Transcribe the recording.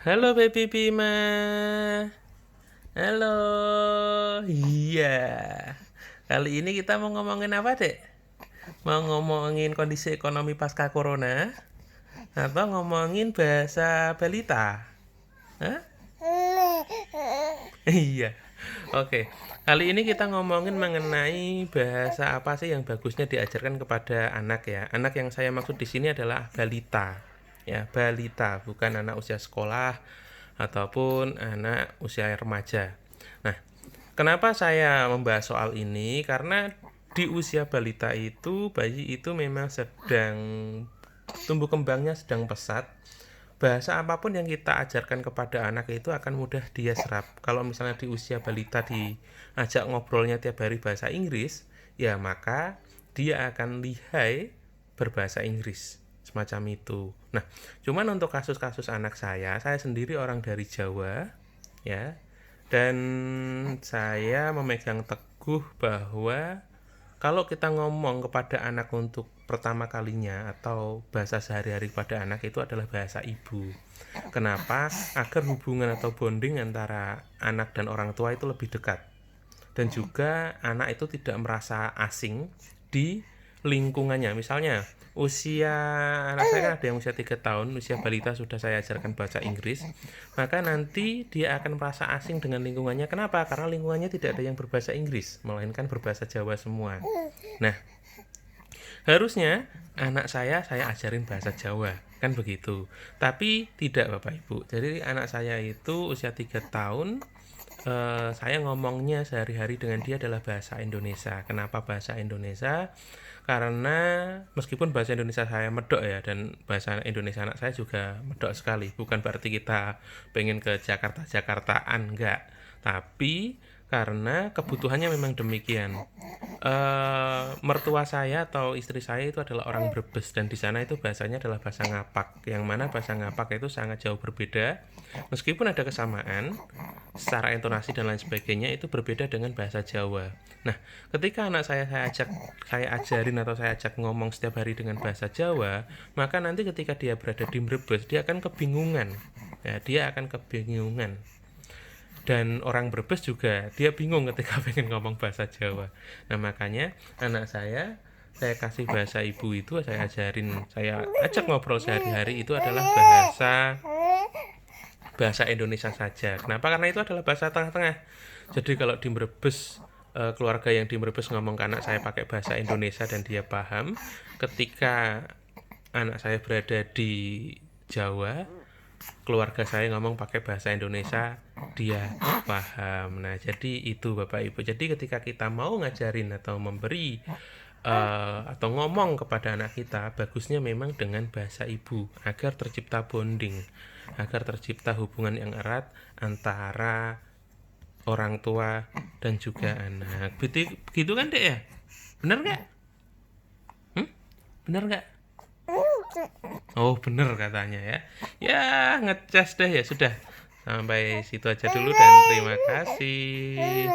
Halo baby Bima. Halo. Iya. Kali ini kita mau ngomongin apa, Dek? Mau ngomongin kondisi ekonomi pasca corona atau ngomongin bahasa balita? Hah? Iya. Oke. Kali ini kita ngomongin mengenai bahasa apa sih yang bagusnya diajarkan kepada anak ya. Anak yang saya maksud di sini adalah balita. Ya, balita, bukan anak usia sekolah ataupun anak usia remaja. Nah, kenapa saya membahas soal ini? Karena di usia balita itu, bayi itu memang sedang tumbuh kembangnya sedang pesat. Bahasa apapun yang kita ajarkan kepada anak itu akan mudah dia serap. Kalau misalnya di usia balita diajak ngobrolnya tiap hari bahasa Inggris, ya maka dia akan lihai berbahasa Inggris. Semacam itu. Nah, cuman untuk kasus-kasus anak saya sendiri orang dari Jawa, ya. Dan saya memegang teguh bahwa kalau kita ngomong kepada anak untuk pertama kalinya atau bahasa sehari-hari pada anak itu adalah bahasa ibu. Kenapa? Agar hubungan atau bonding antara anak dan orang tua itu lebih dekat. Dan juga anak itu tidak merasa asing di lingkungannya. Misalnya usia anak saya kan ada yang usia 3 tahun, usia balita sudah saya ajarkan bahasa Inggris, maka nanti dia akan merasa asing dengan lingkungannya. Kenapa? Karena lingkungannya tidak ada yang berbahasa Inggris, melainkan berbahasa Jawa semua. Nah, harusnya anak saya ajarin bahasa Jawa, kan begitu. Tapi tidak Bapak Ibu. Jadi anak saya itu usia 3 tahun, saya ngomongnya sehari-hari dengan dia adalah bahasa Indonesia. Kenapa bahasa Indonesia? Karena meskipun bahasa Indonesia saya medok ya, dan bahasa Indonesia anak saya juga medok sekali. Bukan berarti kita pengen ke Jakarta-Jakartaan, enggak. Tapi karena kebutuhannya memang demikian. Mertua saya atau istri saya itu adalah orang Brebes, dan di sana itu bahasanya adalah bahasa Ngapak, yang mana bahasa Ngapak itu sangat jauh berbeda. Meskipun ada kesamaan secara intonasi dan lain sebagainya, itu berbeda dengan bahasa Jawa. Nah, ketika anak saya ajarin atau saya ajak ngomong setiap hari dengan bahasa Jawa, maka nanti ketika dia berada di Brebes, dia akan kebingungan. Ya, dia akan kebingungan. Dan orang Brebes juga dia bingung ketika pengen ngomong bahasa Jawa. Nah, makanya anak saya kasih bahasa ibu itu, saya ajarin, saya ajak ngobrol sehari-hari itu adalah bahasa Indonesia saja. Kenapa? Karena itu adalah bahasa tengah-tengah. Jadi kalau di Brebes, keluarga yang di Brebes ngomong ke anak saya pakai bahasa Indonesia dan dia paham, ketika anak saya berada di Jawa, keluarga saya ngomong pakai bahasa Indonesia, dia paham. Nah, jadi itu Bapak Ibu. Jadi ketika kita mau ngajarin atau memberi atau ngomong kepada anak kita, bagusnya memang dengan bahasa ibu agar tercipta bonding, agar tercipta hubungan yang erat antara orang tua dan juga anak. Begitu kan, Dek ya? Bener nggak? Bener nggak? Oh, bener katanya ya. Ya, ngecas deh ya sudah. Sampai situ aja dulu dan terima kasih.